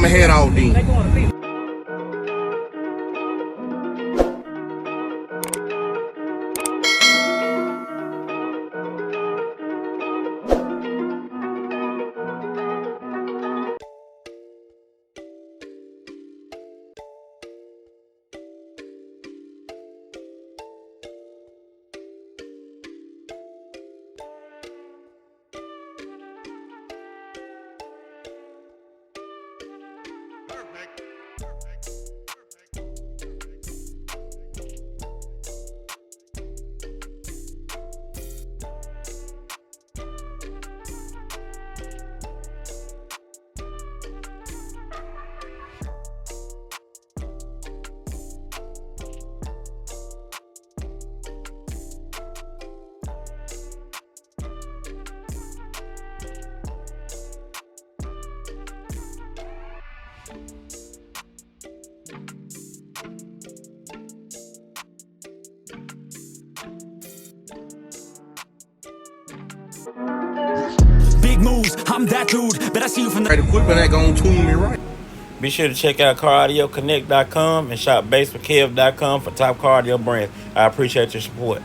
I'ma head out then. Big moves, I'm that dude. Bet I see you from the Equipment ain't gonna tune me right. Be sure to check out CarAudioConnect.com and shop BASSWITHKEV.com for top car audio brands. I appreciate your support.